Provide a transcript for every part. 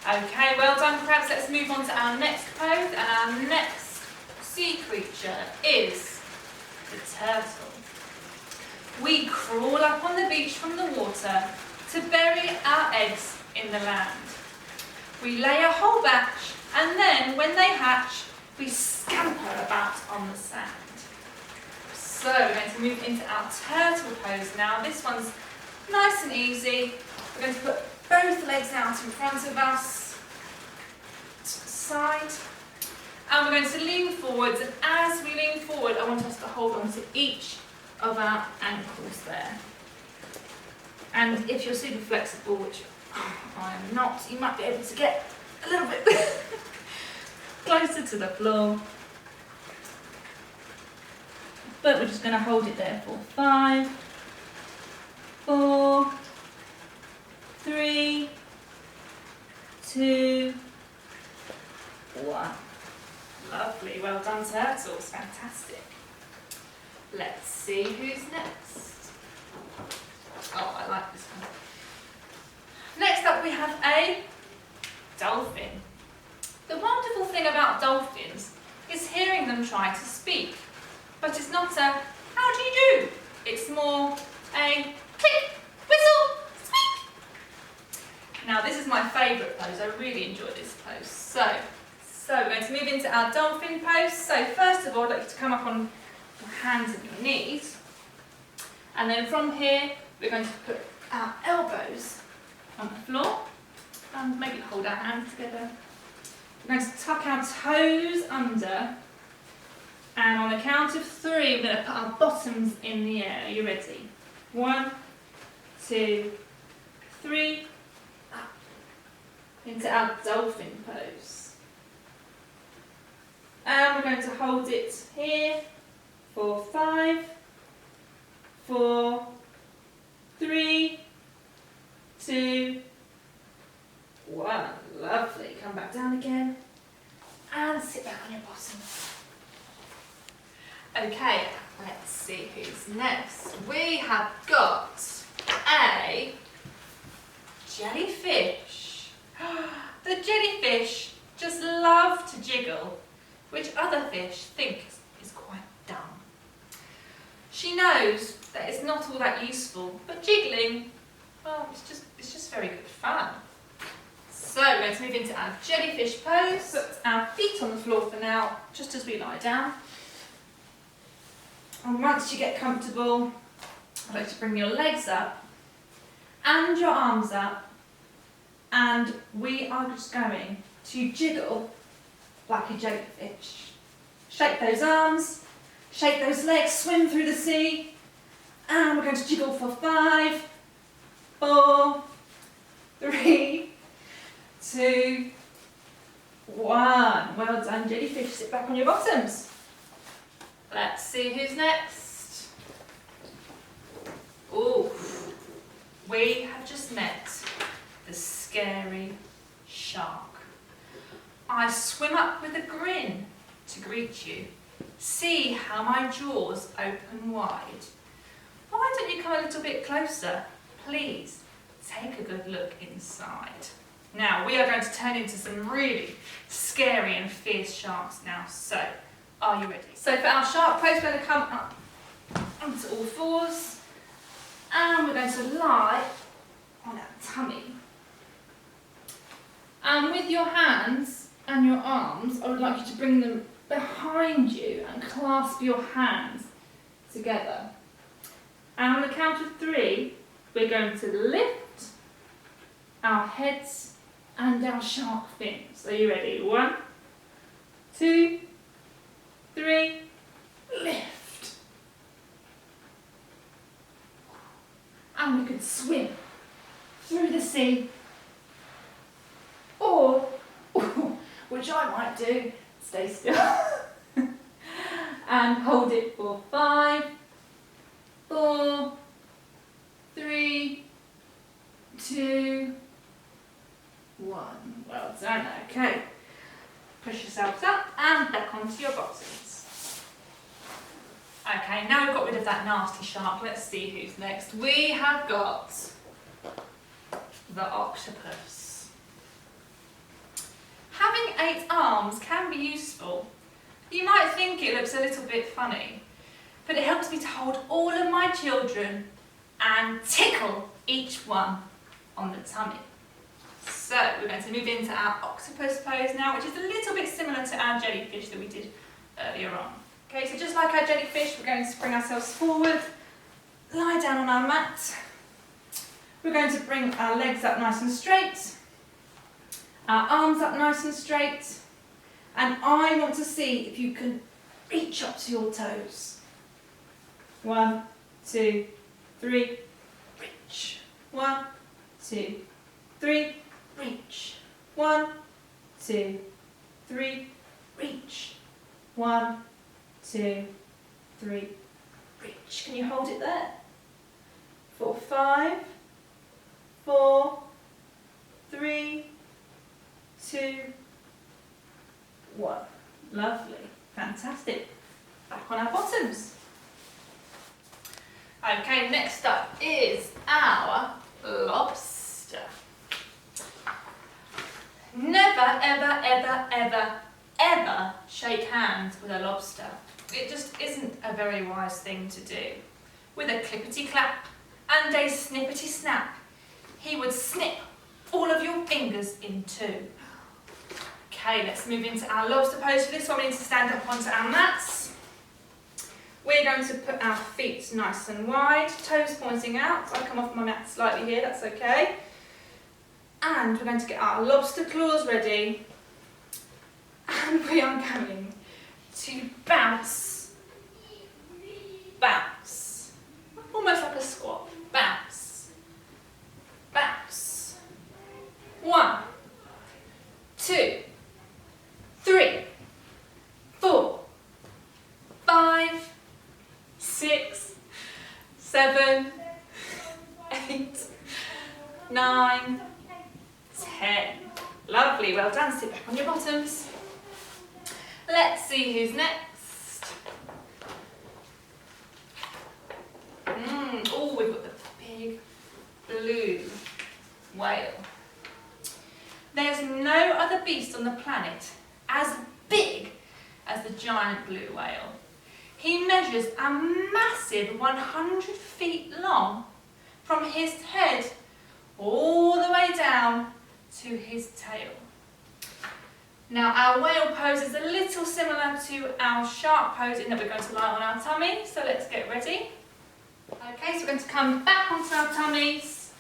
Okay, well done crabs. Let's move on to our next pose, and our next sea creature is the turtle. We crawl up on the beach from the water to bury our eggs in the land. We lay a whole batch, and then when they hatch, we scamper about on the sand. So we're going to move into our turtle pose now. This one's nice and easy. We're going to put both legs out in front of us, to the side, and we're going to lean forwards. And as we lean forward, I want us to hold on to each of our ankles there. And if you're super flexible, which I am not, you might be able to get a little bit closer to the floor. But we're just going to hold it there for 5, 4, 3, 2, 1. Lovely, well done turtles, fantastic. Let's see who's next. Oh, I like this one. Next up we have a dolphin. The wonderful thing about dolphins is hearing them try to speak. But it's not a, how do you do? It's more a click, whistle, speak. Now this is my favourite pose. I really enjoy this pose. So we're going to move into our dolphin pose. So first of all, I'd like you to come up on your hands and your knees. And then from here, we're going to put our elbows on the floor. And maybe hold our hands together. We're going to tuck our toes under. And on the count of 3, we're going to put our bottoms in the air. Are you ready? 1, 2, 3, up. Into our dolphin pose. And we're going to hold it here for 5, 4, 3, 2, 1. Lovely. Come back down again. And sit back on your bottom. Okay, let's see who's next. We have got a jellyfish. The jellyfish just love to jiggle, which other fish think is quite dumb. She knows that it's not all that useful, but jiggling, well, it's just very good fun. So we're going to move into our jellyfish pose. Put our feet on the floor for now, just as we lie down. And once you get comfortable, I'd like to bring your legs up and your arms up, and we are just going to jiggle like a jellyfish. Shake those arms, shake those legs, swim through the sea, and we're going to jiggle for 5, 4, 3, 2, 1. Well done, jellyfish. Sit back on your bottoms. Let's see who's next. Oh, we have just met the scary shark. I swim up with a grin to greet you. See how my jaws open wide. Why don't you come a little bit closer? Please take a good look inside. Now we are going to turn into some really scary and fierce sharks now. So, are you ready? So for our shark pose, we're going to come up onto all fours, and we're going to lie on our tummy. And with your hands and your arms, I would like you to bring them behind you and clasp your hands together. And on the count of 3, we're going to lift our heads and our shark fins. Are you ready? 1, 2, 3, lift. And we could swim through the sea, or, which I might do, stay still, and hold it for 5, 4, 3, 2, 1. Well done. Okay. Push yourselves up and back onto your bottoms. Okay, now we've got rid of that nasty shark, let's see who's next. We have got the octopus. 8 arms can be useful. You might think it looks a little bit funny, but it helps me to hold all of my children and tickle each one on the tummy. So we're going to move into our octopus pose now, which is a little bit similar to our jellyfish that we did earlier on. Okay, so just like our jellyfish, we're going to bring ourselves forward, lie down on our mat. We're going to bring our legs up nice and straight, our arms up nice and straight, and I want to see if you can reach up to your toes. 1, 2, 3, reach. 1, 2, 3, reach. 1, 2, 3, reach. 1, 2, 3, reach. Can you hold it there? 4, 5, 4, 3, 2, 1. Lovely. Fantastic. Back on our bottoms. Okay, next up is our lobster. Never, ever, ever, ever, ever shake hands with a lobster. It just isn't a very wise thing to do. With a clippity clap and a snippety snap, he would snip all of your fingers in two. Okay, let's move into our lobster pose. For this one, we need to stand up onto our mats. We're going to put our feet nice and wide, toes pointing out. I come off my mat slightly here, that's okay. And we're going to get our lobster claws ready. And we are going to bounce, bounce. Almost like a squat. Bounce, bounce. 1, 2, 3, 4, 5, 6, 7, 8, 9, 10. Lovely, well done. Sit back on your bottoms. Let's see who's next. Oh, we've got the big blue whale. There's no other beast on the planet as big as the giant blue whale. He measures a massive 100 feet long from his head all the way down to his tail. Now our whale pose is a little similar to our shark pose in that we're going to lie on our tummy, so let's get ready. Okay, so we're going to come back onto our tummies,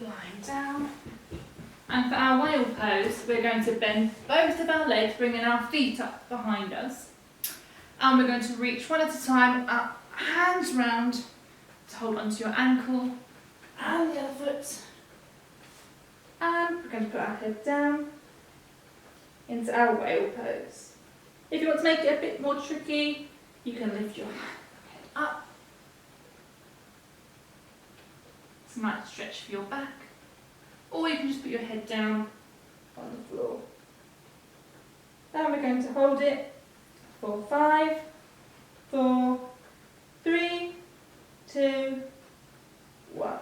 lying down. And for our whale pose, we're going to bend both of our legs, bringing our feet up behind us. And we're going to reach one at a time, our hands round to hold onto your ankle and the other foot. And we're going to put our head down into our whale pose. If you want to make it a bit more tricky, you can lift your head up. It's a nice stretch for your back. Or you can just put your head down on the floor. Then we're going to hold it for 5, 4, 3, 2, 1.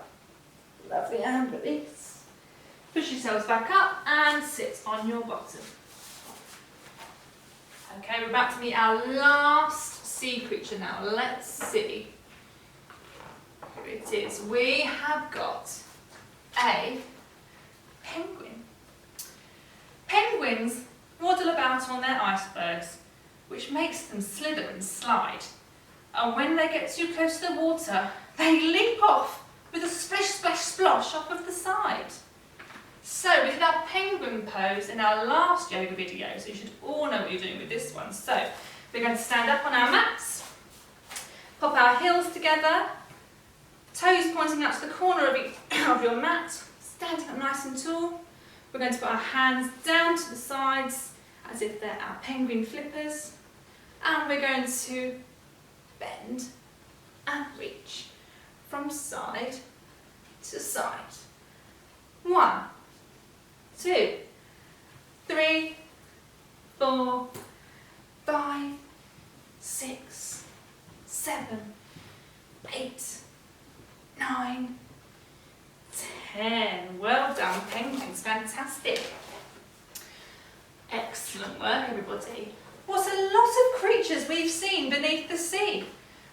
Lovely, and release. Push yourselves back up and sit on your bottom. Okay, we're about to meet our last sea creature now. Let's see. Here it is. We have got a penguin. Penguins waddle about on their icebergs, which makes them slither and slide. And when they get too close to the water, they leap off with a splish, splash, splosh off of the side. So we did our penguin pose in our last yoga video, so you should all know what you're doing with this one. So we're going to stand up on our mats, pop our heels together, toes pointing out to the corner of your mat, standing up nice and tall. We're going to put our hands down to the sides as if they're our penguin flippers, and we're going to bend and reach from side to side. 1, 2, 3, 4, 5, 6, 7, 8, 9, 10. Well done, penguins, fantastic. Excellent work, everybody. What a lot of creatures we've seen beneath the sea,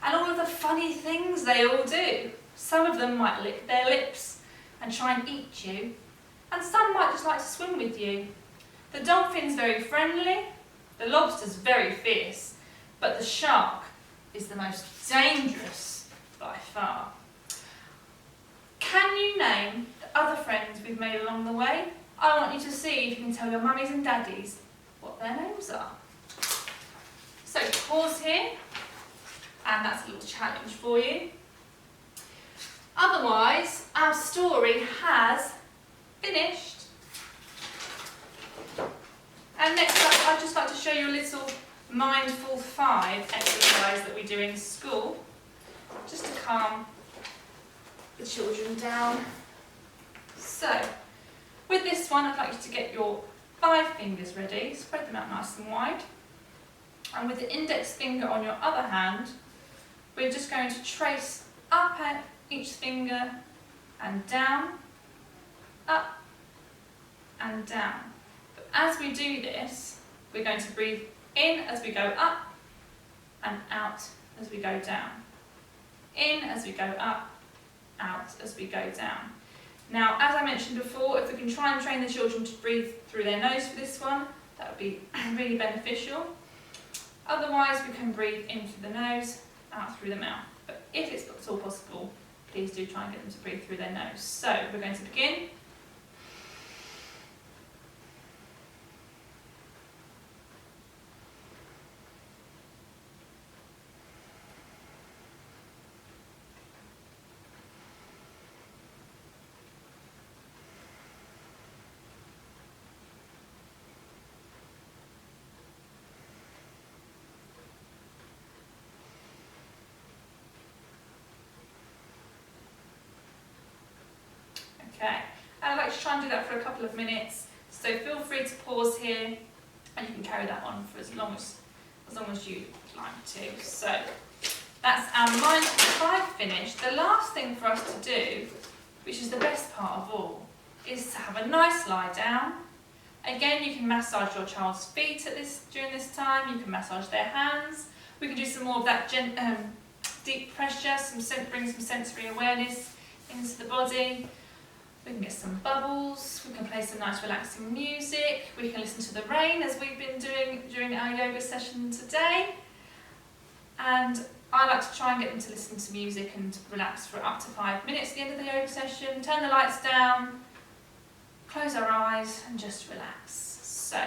and all of the funny things they all do. Some of them might lick their lips and try and eat you, and some might just like to swim with you. The dolphin's very friendly, the lobster's very fierce, but the shark is the most dangerous by far. Can you name the other friends we've made along the way? I want you to see if you can tell your mummies and daddies what their names are. So pause here, and that's a little challenge for you. Otherwise, our story has finished. And next up, I'd just like to show you a little Mindful 5 exercise that we do in school, just to calm the children down. So, with this one, I'd like you to get your 5 fingers ready, spread them out nice and wide. And with the index finger on your other hand, we're just going to trace up at each finger and down, up and down. But as we do this, we're going to breathe in as we go up and out as we go down. In as we go up, out as we go down. Now, as I mentioned before, if we can try and train the children to breathe through their nose for this one, that would be really beneficial. Otherwise, we can breathe in through the nose, out through the mouth. But if it's at all possible, please do try and get them to breathe through their nose. So, we're going to begin. Okay, and I'd like to try and do that for a couple of minutes, so feel free to pause here and you can carry that on for as long as you like to. So that's our Mindful 5 finished. The last thing for us to do, which is the best part of all, is to have a nice lie down. Again, you can massage your child's feet during this time, you can massage their hands. We can do some more of that deep pressure, bring some sensory awareness into the body. We can get some bubbles, we can play some nice relaxing music, we can listen to the rain as we've been doing during our yoga session today. And I like to try and get them to listen to music and relax for up to 5 minutes at the end of the yoga session, turn the lights down, close our eyes and just relax. So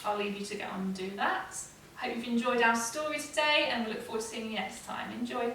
I'll leave you to get on and do that. Hope you've enjoyed our story today and we look forward to seeing you next time. Enjoy.